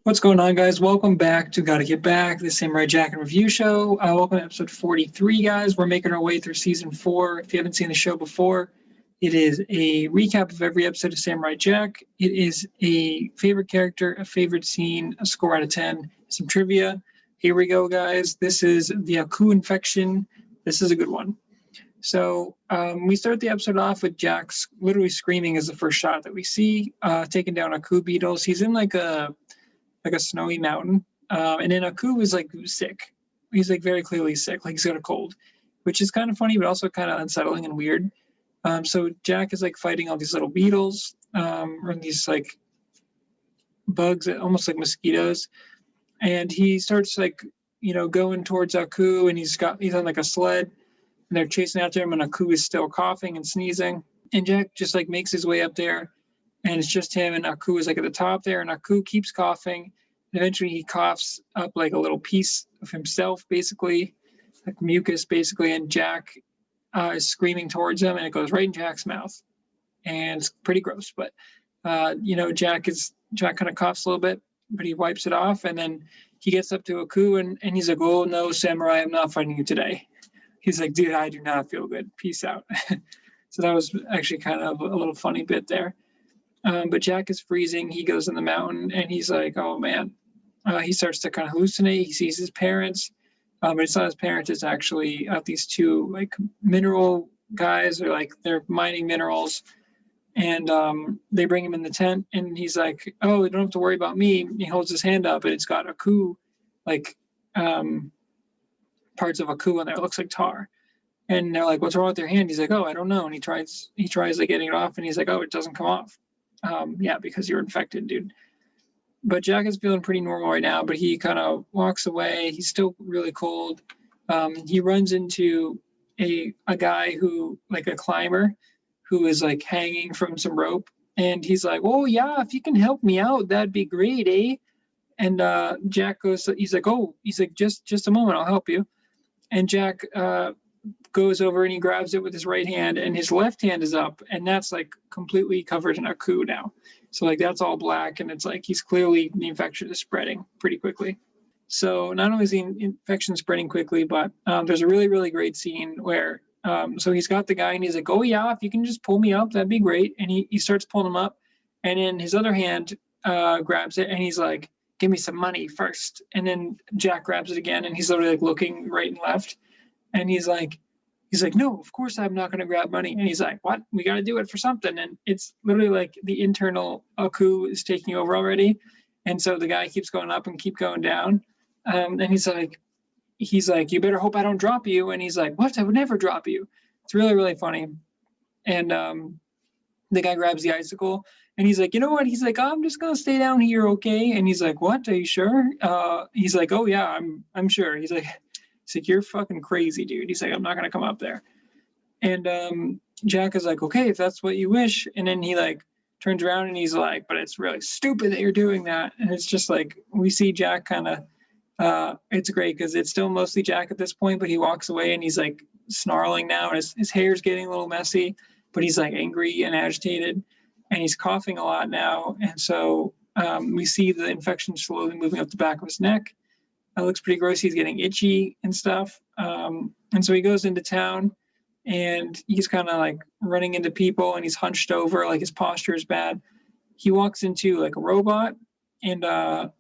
What's going on, guys? Welcome back to Gotta Get Back, the Samurai Jack and Review Show. Welcome to episode 43, guys. We're making our way through season 4. If you haven't seen the show before, it is a recap of every episode of Samurai Jack. It is a favorite character, a favorite scene, a score out of 10, some trivia. Here we go, guys. This is the Aku infection. This is a good one. So we start the episode off with Jack literally screaming as the first shot that we see, taking down Aku beetles. He's in like a snowy mountain. And then Aku is like sick. He's like very clearly sick, like he's got a cold, which is kind of funny, but also kind of unsettling and weird. So Jack is like fighting all these little beetles, or these like bugs, almost like mosquitoes. And he starts like, going towards Aku, and he's on like a sled, and they're chasing after him, and Aku is still coughing and sneezing. And Jack just like makes his way up there, and it's just him, and Aku is like at the top there, and Aku keeps coughing. And eventually he coughs up like a little piece of himself, basically, like mucus, basically, and Jack is screaming towards him, and it goes right in Jack's mouth. And it's pretty gross, but, Jack kind of coughs a little bit, but he wipes it off, and then he gets up to Aku, and he's like, "Oh, no, Samurai, I'm not fighting you today." He's like, "Dude, I do not feel good. Peace out." So that was actually kind of a little funny bit there. But Jack is freezing. He goes in the mountain, and he's like, "Oh, man." He starts to kind of hallucinate. He sees his parents, but it's not his parents. It's actually these two like mineral guys. Or like they're mining minerals, and they bring him in the tent, and he's like, "Oh, you don't have to worry about me." He holds his hand up, and it's got Aku, like parts of Aku in there. It looks like tar. And they're like, "What's wrong with your hand?" He's like, "Oh, I don't know." And he tries like getting it off, and he's like, "Oh, it doesn't come off." Yeah, because you're infected, dude. But Jack is feeling pretty normal right now, but he kind of walks away. He's still really cold. He runs into a guy who, like a climber, who is like hanging from some rope. And he's like, "Oh, yeah, if you can help me out, that'd be great, eh?" And Jack he's like, just a moment, I'll help you. And Jack goes over and he grabs it with his right hand, and his left hand is up, and that's like completely covered in Aku now. So like that's all black, and it's like the infection is spreading pretty quickly. So not only is the infection spreading quickly, but there's a really, really great scene where so he's got the guy, and he's like, "Oh yeah, if you can just pull me up, that'd be great." And he starts pulling him up, and then his other hand grabs it, and he's like, "Give me some money first." And then Jack grabs it again, and he's literally like looking right and left, and he's like, "No, of course I'm not going to grab money." And he's like, "What? We got to do it for something." And it's literally like the internal Aku is taking over already. And so the guy keeps going up and keep going down. And he's like, "You better hope I don't drop you." And he's like, "What? I would never drop you." It's really, really funny. And the guy grabs the icicle, and he's like, "You know what?" He's like, "I'm just going to stay down here, okay?" And he's like, "What? Are you sure?" He's like, "Oh yeah, I'm sure." He's like, "You're fucking crazy, dude." He's like, "I'm not gonna come up there." And Jack is like, "Okay, if that's what you wish." And then he like turns around and he's like, "But it's really stupid that you're doing that." And it's just like we see Jack kind of. It's great because it's still mostly Jack at this point, but he walks away and he's like snarling now, and his hair's getting a little messy, but he's like angry and agitated, and he's coughing a lot now. And so we see the infection slowly moving up the back of his neck. It looks pretty gross. He's getting itchy and stuff. And so he goes into town, and he's kind of like running into people, and he's hunched over, like his posture is bad. He walks into like a robot, and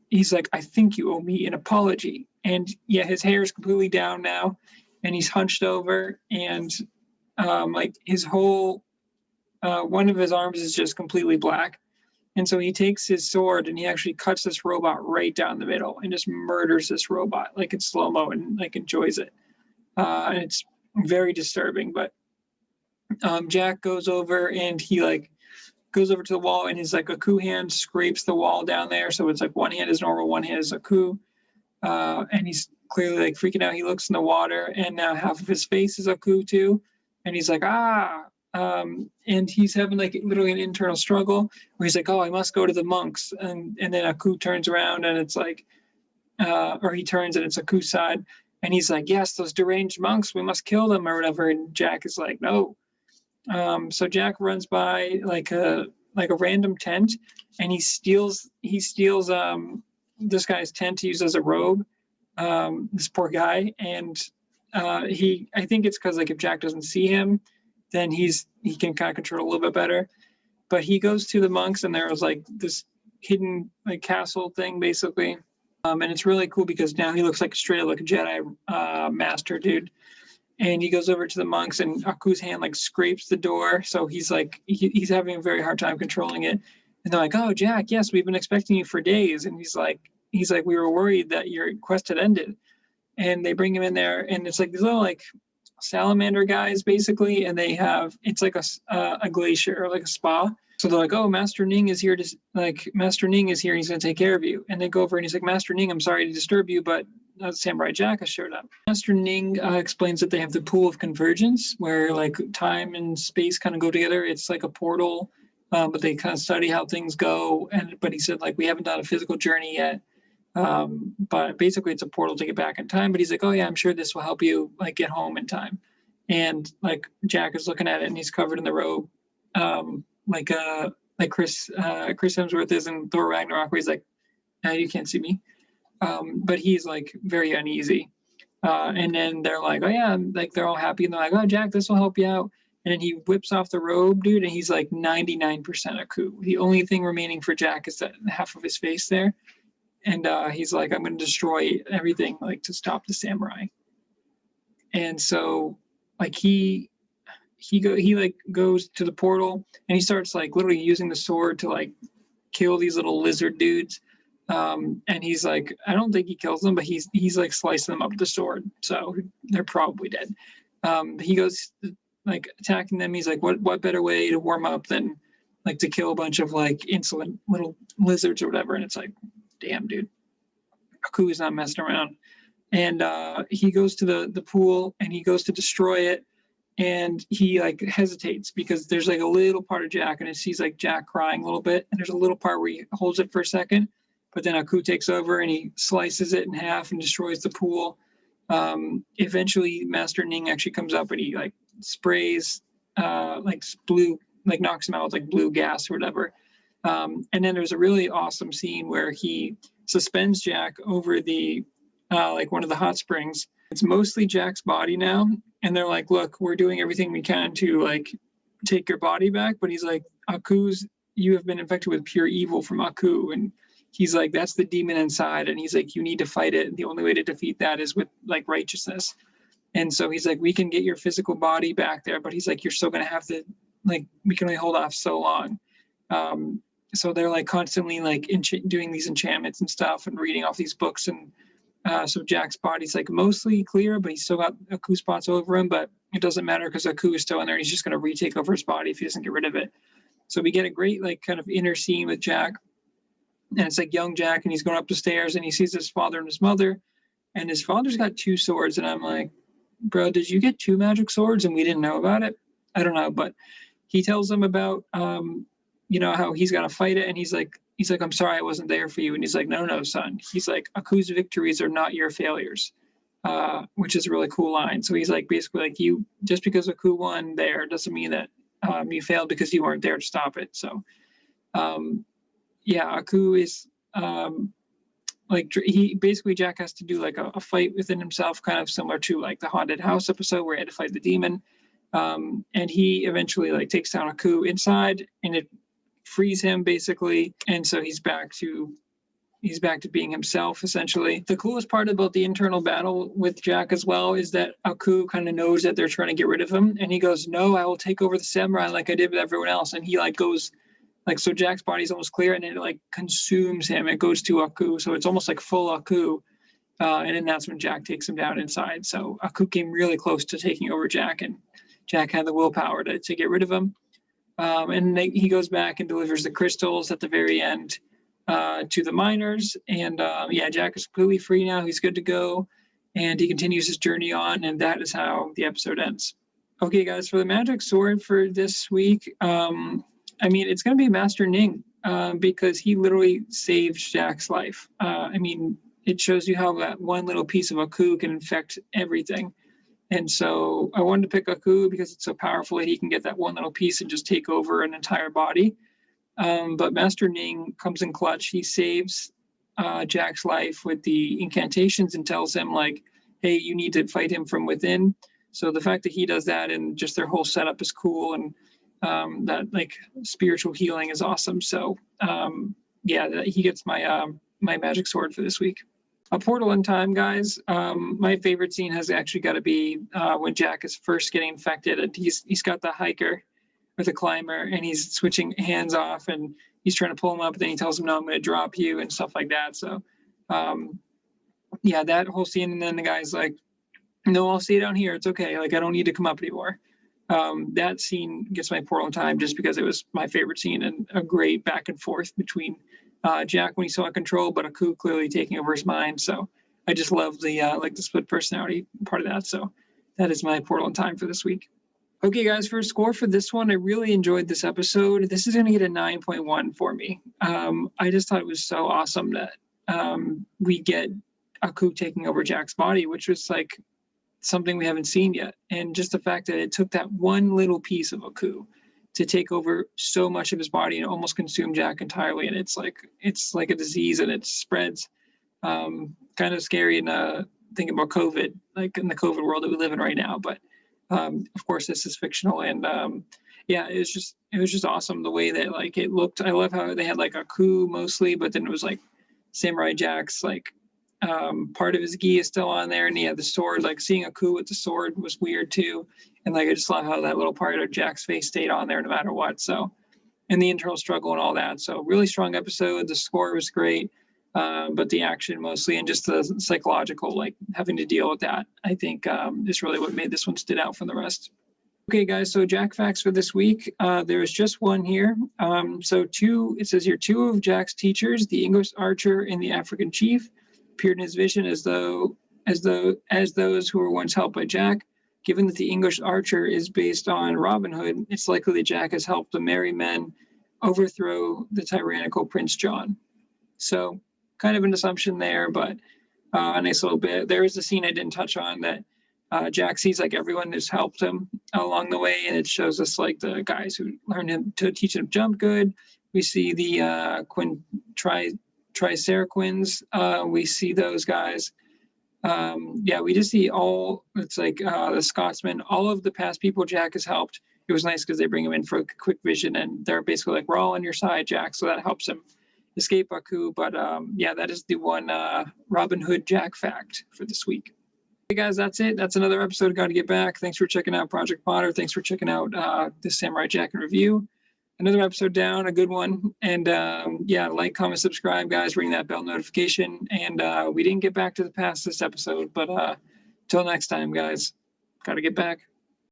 he's like, "I think you owe me an apology." And yeah, his hair is completely down now, and he's hunched over, and like his whole one of his arms is just completely black. And so he takes his sword and he actually cuts this robot right down the middle and just murders this robot like in slow mo, and like enjoys it. And it's very disturbing. But Jack goes over and he like goes over to the wall, and his like Aku hand scrapes the wall down there. So it's like one hand is normal, one hand is Aku. And he's clearly like freaking out. He looks in the water, and now half of his face is Aku too. And he's like, "Ah." And he's having like literally an internal struggle where he's like, "Oh, I must go to the monks." And then Aku turns around, and it's like, or he turns and it's Aku's side. And he's like, "Yes, those deranged monks, we must kill them," or whatever. And Jack is like, "No." So Jack runs by like a random tent, and he steals this guy's tent to use as a robe. This poor guy, and I think it's because like if Jack doesn't see him, then he can kind of control it a little bit better. But he goes to the monks, and there was like this hidden like castle thing basically, and it's really cool because now he looks like straight up like a Jedi master dude. And he goes over to the monks, and Aku's hand like scrapes the door, so he's like he's having a very hard time controlling it. And they're like, "Oh, Jack, yes, we've been expecting you for days." And he's like, "We were worried that your quest had ended." And they bring him in there, and it's like these little like salamander guys basically, and they have it's like a glacier or like a spa. So they're like, "Oh, Master Ning is here Master Ning is here. He's going to take care of you." And they go over, and he's like, "Master Ning, I'm sorry to disturb you, but Samurai Jack has showed up." Master Ning explains that they have the pool of convergence, where like time and space kind of go together. It's like a portal, but they kind of study how things go. But he said like we haven't done a physical journey yet. But basically it's a portal to get back in time. But he's like, "Oh yeah, I'm sure this will help you like get home in time." And like Jack is looking at it, and he's covered in the robe, like Chris Hemsworth is in Thor Ragnarok, where he's like, "You can't see me," but he's like very uneasy. And then they're like, "Oh yeah," like they're all happy, and they're like, "Oh Jack, this will help you out." And then he whips off the robe, dude, and he's like 99% Aku. The only thing remaining for Jack is that half of his face there. And he's like, "I'm going to destroy everything, like to stop the samurai." And so, like he like goes to the portal, and he starts like literally using the sword to like kill these little lizard dudes. And he's like, I don't think he kills them, but he's like slicing them up with the sword, so they're probably dead. He goes like attacking them. He's like, what better way to warm up than like to kill a bunch of like insolent little lizards or whatever? And it's like, damn, dude, Aku is not messing around. And he goes to the pool, and he goes to destroy it, and he like hesitates because there's like a little part of Jack, and it sees like Jack crying a little bit, and there's a little part where he holds it for a second, but then Aku takes over and he slices it in half and destroys the pool. Eventually Master Ning actually comes up, and he like sprays like blue, like knocks him out with like blue gas or whatever. And then there's a really awesome scene where he suspends Jack over the like one of the hot springs. It's mostly Jack's body now, and they're like, "Look, we're doing everything we can to like take your body back," but he's like, "You have been infected with pure evil from Aku," and he's like, "That's the demon inside," and he's like, "You need to fight it, and the only way to defeat that is with like righteousness." And so he's like, "We can get your physical body back there, but he's like, you're still gonna have to like, we can only hold off so long." So they're like constantly like doing these enchantments and stuff and reading off these books, and so Jack's body's like mostly clear, but he's still got Aku spots over him, but it doesn't matter because Aku is still in there. He's just going to retake over his body if he doesn't get rid of it. So we get a great like kind of inner scene with Jack, and it's like young Jack, and he's going up the stairs, and he sees his father and his mother, and his father's got 2 swords, and I'm like, "Bro, did you get 2 magic swords and we didn't know about it?" I don't know, but he tells them about how he's got to fight it, and he's like, "I'm sorry I wasn't there for you." And he's like, no, son. He's like, "Aku's victories are not your failures," which is a really cool line. So he's like, basically like, you just because Aku won there doesn't mean that you failed because you weren't there to stop it. So yeah, Aku is like he basically Jack has to do like a fight within himself, kind of similar to like the haunted house episode where he had to fight the demon. And he eventually like takes down Aku inside, and it frees him basically, and so he's back to being himself essentially. The coolest part about the internal battle with Jack as well is that Aku kind of knows that they're trying to get rid of him, and he goes, "No, I will take over the samurai like I did with everyone else." And he like goes like, so Jack's body's almost clear, and it like consumes him. It goes to Aku, so it's almost like full Aku. And then that's when Jack takes him down inside. So Aku came really close to taking over Jack, and Jack had the willpower to get rid of him. And he goes back and delivers the crystals at the very end to the miners. And yeah, Jack is completely free now. He's good to go. And he continues his journey on. And that is how the episode ends. Okay, guys, for the magic sword for this week, I mean, it's going to be Master Ning because he literally saved Jack's life. I mean, it shows you how that one little piece of Aku can infect everything. And so I wanted to pick Aku because it's so powerful that he can get that one little piece and just take over an entire body. But Master Ning comes in clutch. He saves Jack's life with the incantations and tells him like, hey, you need to fight him from within. So the fact that he does that and just their whole setup is cool, and that like spiritual healing is awesome. So yeah, he gets my my magic sword for this week. A portal in time, guys. My favorite scene has actually got to be when Jack is first getting infected, and he's got the hiker or the climber, and he's switching hands off, and he's trying to pull him up, and then he tells him, "No, I'm going to drop you," and stuff like that. So, yeah, that whole scene, and then the guy's like, "No, I'll stay down here. It's okay. Like I don't need to come up anymore." That scene gets my portal in time just because it was my favorite scene and a great back and forth between Jack when he saw control, but Aku clearly taking over his mind. So I just love the like the split personality part of that. So that is my portal in time for this week. Okay, guys, for a score for this one, I really enjoyed this episode. This is going to get a 9.1 for me. I just thought it was so awesome that we get Aku taking over Jack's body, which was like something we haven't seen yet. And just the fact that it took that one little piece of Aku to take over so much of his body and almost consume Jack entirely. And it's like a disease and it spreads. Kind of scary and thinking about COVID, like in the COVID world that we live in right now. But of course, this is fictional. And yeah, it was just awesome the way that like it looked. I love how they had like Aku mostly, but then it was like Samurai Jack's like part of his gi is still on there, and he had the sword. Like seeing Aku with the sword was weird too, and like I just love how that little part of Jack's face stayed on there no matter what. So, and the internal struggle and all that. So really strong episode. The score was great, but the action mostly and just the psychological, like having to deal with that, I think is really what made this one stood out from the rest. Okay, guys, so Jack facts for this week. There is just one here. It says here, two of Jack's teachers, the English archer and the African chief, appeared in his vision as those who were once helped by Jack. Given that the English archer is based on Robin Hood, it's likely that Jack has helped the merry men overthrow the tyrannical Prince John. So kind of an assumption there, but a nice little bit. There is a scene I didn't touch on that Jack sees like everyone who's helped him along the way, and it shows us like the guys who learned him to teach him jump good. We see the Tricerquins. We see those guys. Yeah, we just see all, it's like the Scotsman, all of the past people Jack has helped. It was nice because they bring him in for a quick vision, and they're basically like, we're all on your side, Jack. So that helps him escape Aku. But yeah, that is the one Robin Hood Jack fact for this week. Hey guys, that's it. That's another episode. Got to get back. Thanks for checking out Project Potter. Thanks for checking out this Samurai Jack in review. Another episode down, a good one. And yeah, like, comment, subscribe, guys. Ring that bell notification. And we didn't get back to the past this episode, but till next time, guys. Got to get back.